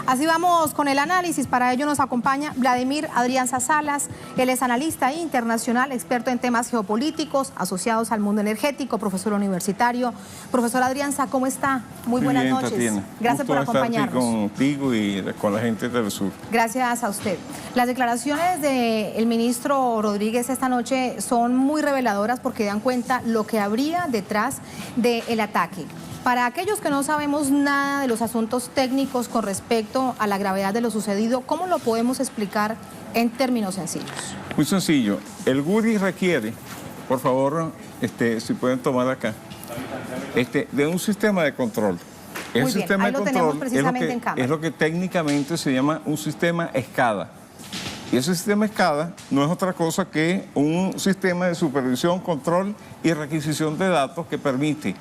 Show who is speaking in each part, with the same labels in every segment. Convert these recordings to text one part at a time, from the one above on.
Speaker 1: Así vamos con el análisis. Para ello nos acompaña Vladimir Adrianza Salas. Él es analista internacional, experto en temas geopolíticos asociados al mundo energético, profesor universitario. Profesor Adrianza, ¿cómo está? Muy buenas
Speaker 2: bien,
Speaker 1: noches.
Speaker 2: Tatiana.
Speaker 1: Gracias por acompañarnos.
Speaker 2: Estar aquí contigo y con la gente del sur.
Speaker 1: Gracias a usted. Las declaraciones del ministro Rodríguez esta noche son muy reveladoras porque dan cuenta lo que habría detrás del ataque. Para aquellos que no sabemos nada de los asuntos técnicos con respecto a la gravedad de lo sucedido, ¿cómo lo podemos explicar en términos sencillos?
Speaker 2: Muy sencillo. El GURI requiere, por favor, si pueden tomar acá, de un sistema de control.
Speaker 1: Muy bien, ahí lo tenemos precisamente en cámara.
Speaker 2: Es lo que técnicamente se llama un sistema SCADA. Y ese sistema SCADA no es otra cosa que un sistema de supervisión, control y requisición de datos que permite,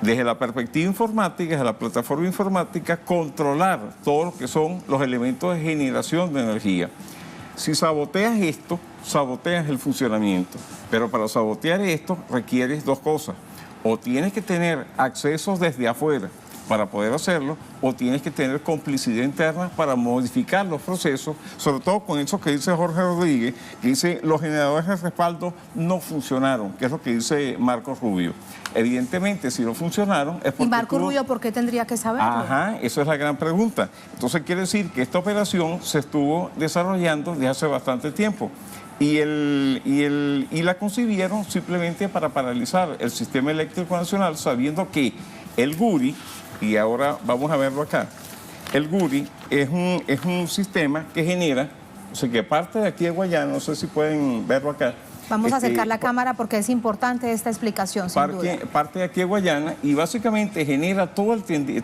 Speaker 2: desde la perspectiva informática, desde la plataforma informática, controlar todo lo que son los elementos de generación de energía. Si saboteas esto, saboteas el funcionamiento. Pero para sabotear esto requieres dos cosas. O tienes que tener accesos desde afuera para poder hacerlo, o tienes que tener complicidad interna para modificar los procesos, sobre todo con eso que dice Jorge Rodríguez, que dice los generadores de respaldo no funcionaron, que es lo que dice Marco Rubio. Evidentemente, si no funcionaron es porque...
Speaker 1: ¿Y Marco Rubio por qué tendría que saberlo?
Speaker 2: Ajá, eso es la gran pregunta. Entonces quiere decir que esta operación se estuvo desarrollando desde hace bastante tiempo. Y la concibieron simplemente para paralizar el sistema eléctrico nacional, sabiendo que el GURI, y ahora vamos a verlo acá, el GURI es un sistema que genera, o sea, que parte de aquí de Guayana, no sé si pueden verlo acá.
Speaker 1: Vamos a acercar la cámara porque es importante esta explicación, sin duda.
Speaker 2: Parte de aquí de Guayana y básicamente genera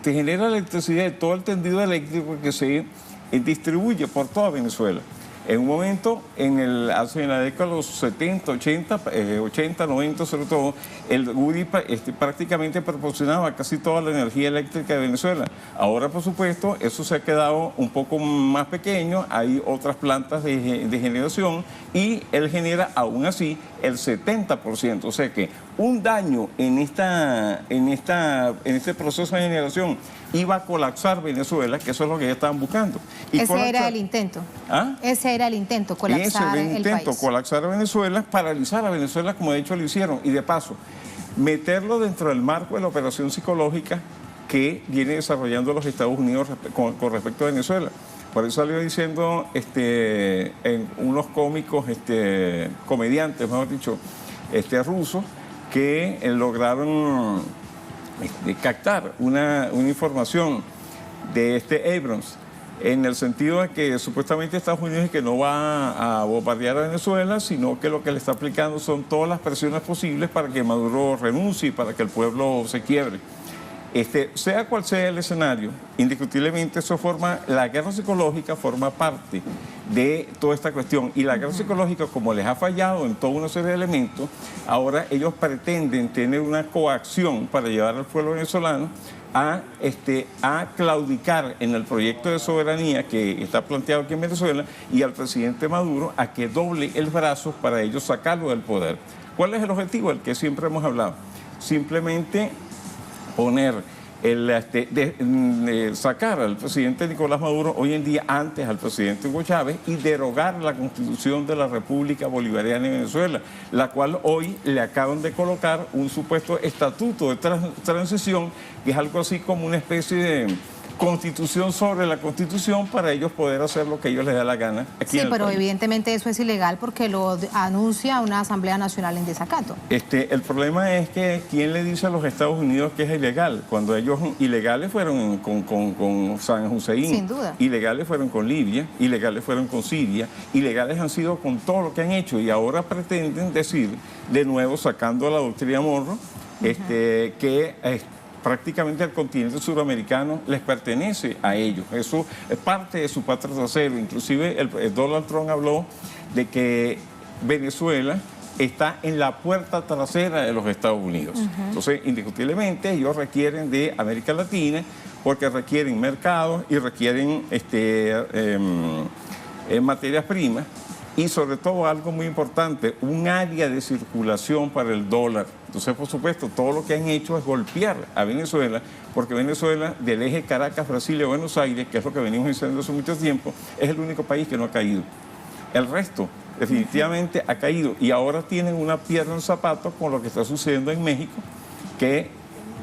Speaker 2: genera electricidad de todo el tendido eléctrico que se distribuye por toda Venezuela. En un momento, en la década de los 70, 80, 90 sobre todo, el GURI prácticamente proporcionaba casi toda la energía eléctrica de Venezuela. Ahora, por supuesto, eso se ha quedado un poco más pequeño, hay otras plantas de generación y él genera aún así el 70%. O sea que un daño en este proceso de generación iba a colapsar Venezuela, que eso es lo que ellos estaban buscando. Y
Speaker 1: ese era el intento.
Speaker 2: ¿Ah?
Speaker 1: Ese era el intento, colapsar el país.
Speaker 2: Colapsar a Venezuela, paralizar a Venezuela, como de hecho lo hicieron. Y de paso, meterlo dentro del marco de la operación psicológica que viene desarrollando los Estados Unidos con respecto a Venezuela. Por eso salió diciendo en unos cómicos, comediantes, mejor dicho, rusos, que lograron captar una información de Abrams, en el sentido de que supuestamente Estados Unidos es que no va a bombardear a Venezuela, sino que lo que le está aplicando son todas las presiones posibles para que Maduro renuncie y para que el pueblo se quiebre. Sea cual sea el escenario, indiscutiblemente eso la guerra psicológica forma parte de toda esta cuestión. Y la guerra psicológica, como les ha fallado en toda una serie de elementos, ahora ellos pretenden tener una coacción para llevar al pueblo venezolano a claudicar en el proyecto de soberanía que está planteado aquí en Venezuela y al presidente Maduro a que doble el brazo para ellos sacarlo del poder. ¿Cuál es el objetivo? El que siempre hemos hablado. Simplemente poner sacar al presidente Nicolás Maduro hoy en día antes al presidente Hugo Chávez y derogar la Constitución de la República Bolivariana de Venezuela, la cual hoy le acaban de colocar un supuesto estatuto de transición, que es algo así como una especie de constitución sobre la constitución para ellos poder hacer lo que ellos les da la gana aquí en el
Speaker 1: pero
Speaker 2: país.
Speaker 1: Evidentemente eso es ilegal porque lo anuncia una Asamblea Nacional en desacato.
Speaker 2: El problema es que ¿quién le dice a los Estados Unidos que es ilegal? Cuando ellos ilegales fueron con Saddam Hussein,
Speaker 1: sin duda.
Speaker 2: Ilegales fueron con Libia, ilegales fueron con Siria, ilegales han sido con todo lo que han hecho y ahora pretenden decir, de nuevo sacando la doctrina Monroe, prácticamente el continente suramericano les pertenece a ellos. Eso es parte de su patria trasera. Inclusive el Donald Trump habló de que Venezuela está en la puerta trasera de los Estados Unidos. Entonces, indiscutiblemente, ellos requieren de América Latina porque requieren mercados y requieren materias primas y sobre todo algo muy importante, un área de circulación para el dólar. Entonces, por supuesto, todo lo que han hecho es golpear a Venezuela, porque Venezuela, del eje Caracas-Brasilia-Buenos Aires, que es lo que venimos diciendo hace mucho tiempo, es el único país que no ha caído. El resto definitivamente ha caído y ahora tienen una piedra en el zapato con lo que está sucediendo en México, que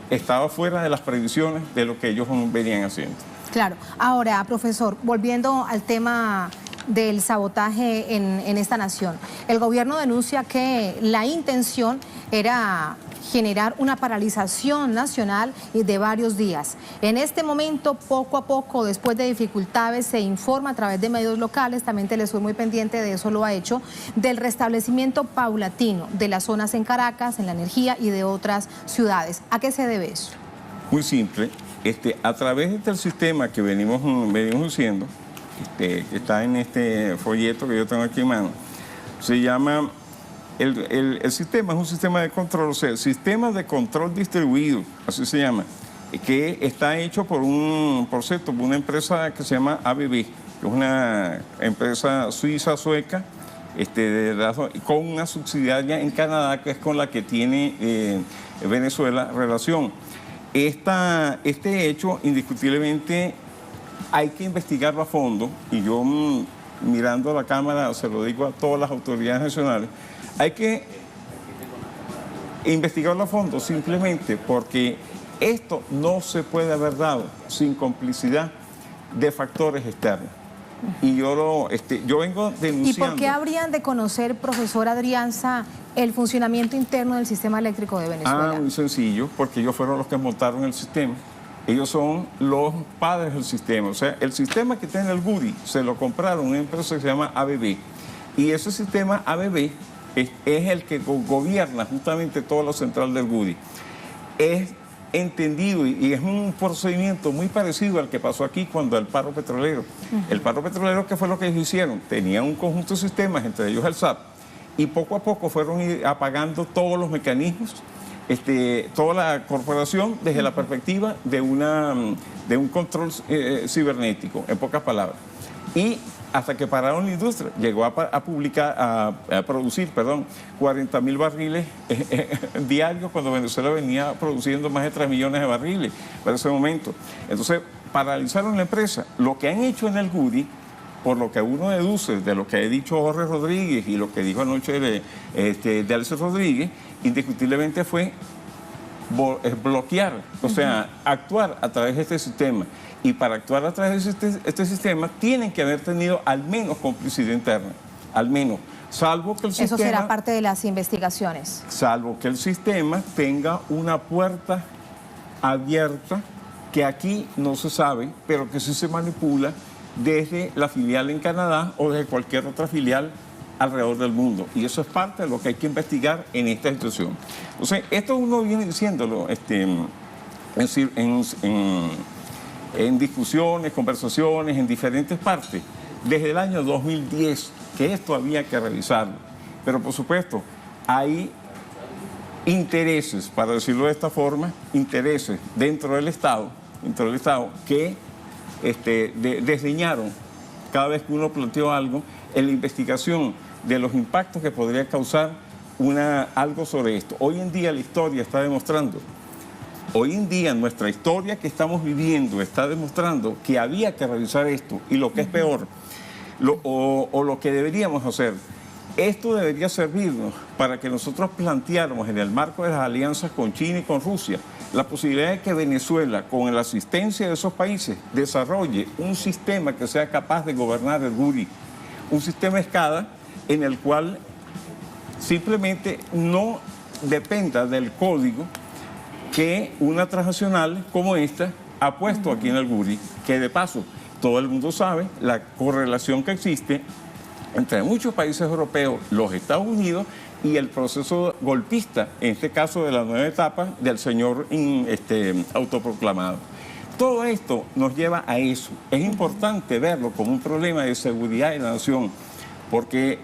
Speaker 2: estaba fuera de las previsiones de lo que ellos venían haciendo.
Speaker 1: Claro. Ahora, profesor, volviendo al tema del sabotaje en esta nación, el gobierno denuncia que la intención era generar una paralización nacional de varios días. En este momento, poco a poco, después de dificultades, se informa a través de medios locales, también Telesur muy pendiente de eso lo ha hecho, del restablecimiento paulatino de las zonas en Caracas, en La Energía y de otras ciudades. ¿A qué se debe eso?
Speaker 2: Muy simple. A través del sistema que venimos diciendo, que está en este folleto que yo tengo aquí en mano, se llama, el sistema es un sistema de control, o sea, el sistema de control distribuido, así se llama, que está hecho por una empresa que se llama ABB, que es una empresa suiza-sueca, con una subsidiaria en Canadá, que es con la que tiene Venezuela relación. Este hecho, indiscutiblemente, hay que investigarlo a fondo, y yo mirando a la Cámara se lo digo a todas las autoridades nacionales, hay que investigarlo a fondo simplemente porque esto no se puede haber dado sin complicidad de factores externos. Y yo vengo denunciando...
Speaker 1: ¿Y por qué habrían de conocer, profesor Adrianza, el funcionamiento interno del sistema eléctrico de Venezuela?
Speaker 2: Muy sencillo, porque ellos fueron los que montaron el sistema. Ellos son los padres del sistema. O sea, el sistema que tiene el GUDI se lo compraron una empresa que se llama ABB. Y ese sistema ABB es el que gobierna justamente toda la central del GUDI. Es entendido y es un procedimiento muy parecido al que pasó aquí cuando el paro petrolero. El paro petrolero, ¿qué fue lo que ellos hicieron? Tenían un conjunto de sistemas, entre ellos el SAP, y poco a poco fueron apagando todos los mecanismos, toda la corporación desde la perspectiva de un control cibernético, en pocas palabras. Y hasta que pararon la industria, llegó a producir 40.000 barriles diarios cuando Venezuela venía produciendo más de 3 millones de barriles para ese momento. Entonces, paralizaron la empresa. Lo que han hecho en el GUDI, por lo que uno deduce de lo que ha dicho Jorge Rodríguez y lo que dijo anoche de Alce Rodríguez, indiscutiblemente fue bloquear, o sea, actuar a través de este sistema. Y para actuar a través de este sistema tienen que haber tenido al menos complicidad interna, al menos, salvo que el sistema...
Speaker 1: Eso será parte de las investigaciones.
Speaker 2: Salvo que el sistema tenga una puerta abierta que aquí no se sabe, pero que sí se manipula desde la filial en Canadá o desde cualquier otra filial alrededor del mundo. Y eso es parte de lo que hay que investigar en esta situación. Entonces, esto uno viene diciéndolo en discusiones, conversaciones, en diferentes partes, desde el año 2010, que esto había que revisarlo. Pero, por supuesto, hay intereses, para decirlo de esta forma, intereses dentro del Estado que desdeñaron cada vez que uno planteó algo en la investigación de los impactos que podría causar algo sobre esto. Hoy en día la historia está demostrando, nuestra historia que estamos viviendo está demostrando que había que revisar esto, y lo que es peor, lo que deberíamos hacer, esto debería servirnos para que nosotros planteáramos en el marco de las alianzas con China y con Rusia la posibilidad de que Venezuela, con la asistencia de esos países, desarrolle un sistema que sea capaz de gobernar el GUDI, un sistema escala en el cual simplemente no dependa del código que una transnacional como esta ha puesto aquí en el GUDI, que de paso todo el mundo sabe la correlación que existe entre muchos países europeos, los Estados Unidos y el proceso golpista, en este caso de la nueva etapa del señor autoproclamado. Todo esto nos lleva a eso. Es importante verlo como un problema de seguridad de la nación, porque...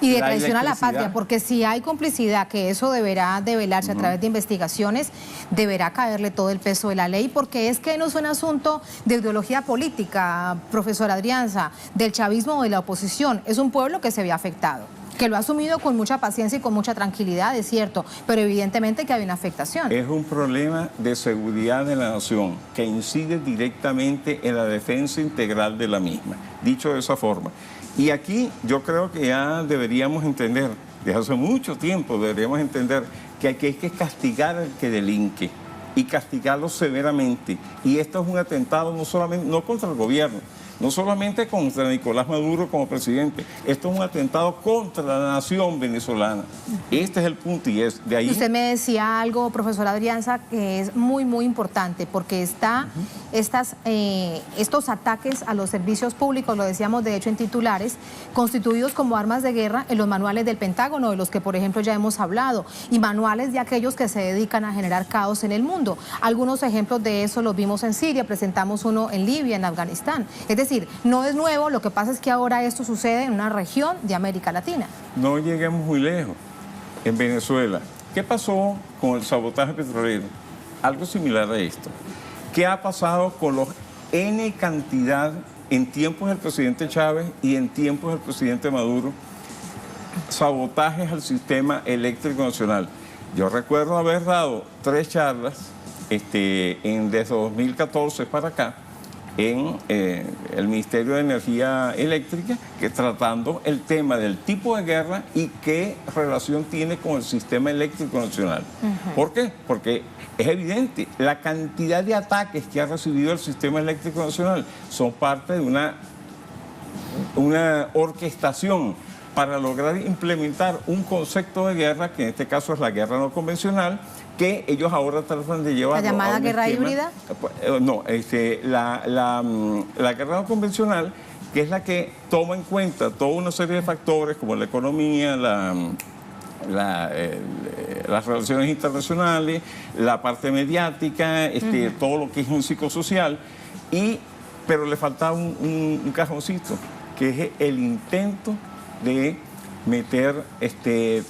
Speaker 1: Y de traición a la patria, porque si hay complicidad, que eso deberá develarse a través de investigaciones, deberá caerle todo el peso de la ley, porque es que no es un asunto de ideología política, profesor Adrianza, del chavismo o de la oposición, es un pueblo que se ve afectado. Que lo ha asumido con mucha paciencia y con mucha tranquilidad, es cierto, pero evidentemente que hay una afectación.
Speaker 2: Es un problema de seguridad de la nación que incide directamente en la defensa integral de la misma, dicho de esa forma. Y aquí yo creo que ya deberíamos entender, desde hace mucho tiempo deberíamos entender que aquí hay que castigar al que delinque y castigarlo severamente. Y esto es un atentado no solamente, no contra el gobierno, no solamente contra Nicolás Maduro como presidente, esto es un atentado contra la nación venezolana. Este es el punto y es de ahí.
Speaker 1: Usted me decía algo, profesor Adrianza, que es muy, muy importante, porque estos ataques a los servicios públicos, lo decíamos de hecho en titulares, constituidos como armas de guerra en los manuales del Pentágono, de los que por ejemplo ya hemos hablado, y manuales de aquellos que se dedican a generar caos en el mundo. Algunos ejemplos de eso los vimos en Siria, presentamos uno en Libia, en Afganistán. Es decir, no es nuevo, lo que pasa es que ahora esto sucede en una región de América Latina.
Speaker 2: No lleguemos muy lejos. En Venezuela, ¿qué pasó con el sabotaje petrolero? Algo similar a esto. ¿Qué ha pasado con los N cantidad en tiempos del presidente Chávez y en tiempos del presidente Maduro? Sabotajes al sistema eléctrico nacional. Yo recuerdo haber dado 3 charlas desde 2014 para acá, en el Ministerio de Energía Eléctrica, que tratando el tema del tipo de guerra y qué relación tiene con el sistema eléctrico nacional. ¿Por qué? Porque es evidente, la cantidad de ataques que ha recibido el sistema eléctrico nacional son parte de una orquestación para lograr implementar un concepto de guerra, que en este caso es la guerra no convencional, que ellos ahora tratan de llevar.
Speaker 1: ¿La llamada guerra híbrida?
Speaker 2: No, la guerra no convencional, que es la que toma en cuenta toda una serie de factores como la economía, las relaciones internacionales, la parte mediática, todo lo que es un psicosocial, pero le falta un cajoncito, que es el intento de meter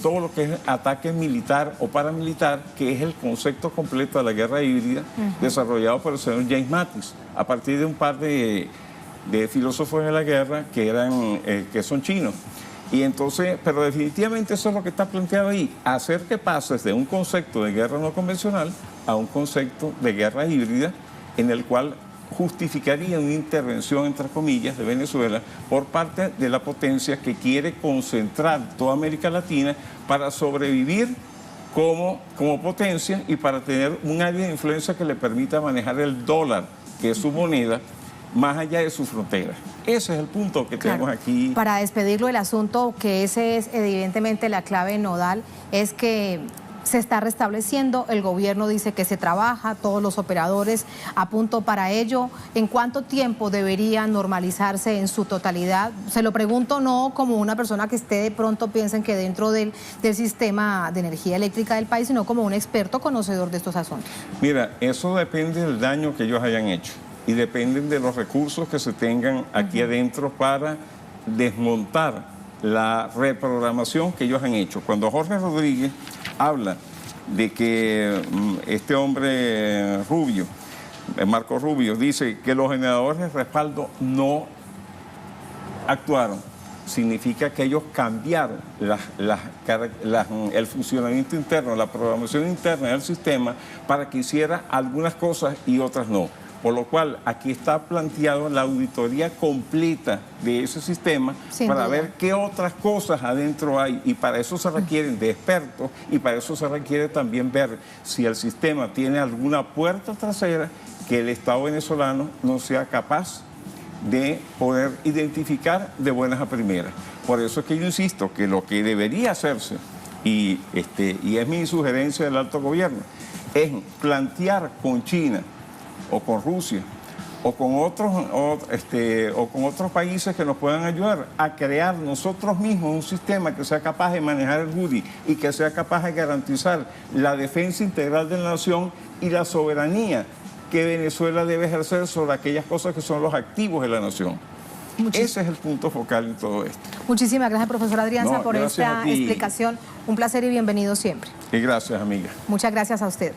Speaker 2: todo lo que es ataque militar o paramilitar, que es el concepto completo de la guerra híbrida, desarrollado por el señor James Mattis, a partir de un par de filósofos de la guerra que son chinos. Y entonces, pero definitivamente eso es lo que está planteado ahí, hacer que pases de un concepto de guerra no convencional a un concepto de guerra híbrida, en el cual justificaría una intervención, entre comillas, de Venezuela por parte de la potencia que quiere concentrar toda América Latina para sobrevivir como potencia y para tener un área de influencia que le permita manejar el dólar, que es su moneda, más allá de sus fronteras. Ese es el punto que tenemos aquí.
Speaker 1: Para despedirlo del asunto, que ese es evidentemente la clave nodal, es que se está restableciendo, el gobierno dice que se trabaja, todos los operadores a punto para ello. ¿En cuánto tiempo debería normalizarse en su totalidad? Se lo pregunto no como una persona que esté de pronto piensen que dentro del sistema de energía eléctrica del país, sino como un experto conocedor de estos asuntos.
Speaker 2: Mira, eso depende del daño que ellos hayan hecho y depende de los recursos que se tengan aquí adentro para desmontar la reprogramación que ellos han hecho. Cuando Jorge Rodríguez habla de que este hombre Rubio, Marco Rubio, dice que los generadores de respaldo no actuaron, significa que ellos cambiaron el funcionamiento interno, la programación interna del sistema para que hiciera algunas cosas y otras no. Por lo cual, aquí está planteado la auditoría completa de ese sistema para ver qué otras cosas adentro hay. Y para eso se requieren de expertos y para eso se requiere también ver si el sistema tiene alguna puerta trasera que el Estado venezolano no sea capaz de poder identificar de buenas a primeras. Por eso es que yo insisto que lo que debería hacerse, y es mi sugerencia del alto gobierno, es plantear con China o con Rusia o con otros países que nos puedan ayudar a crear nosotros mismos un sistema que sea capaz de manejar el Woody y que sea capaz de garantizar la defensa integral de la nación y la soberanía que Venezuela debe ejercer sobre aquellas cosas que son los activos de la nación. Ese es el punto focal en todo esto.
Speaker 1: Muchísimas gracias, profesor Adrianza, por esta explicación. Un placer y bienvenido siempre.
Speaker 2: Y gracias, amiga.
Speaker 1: Muchas gracias a usted.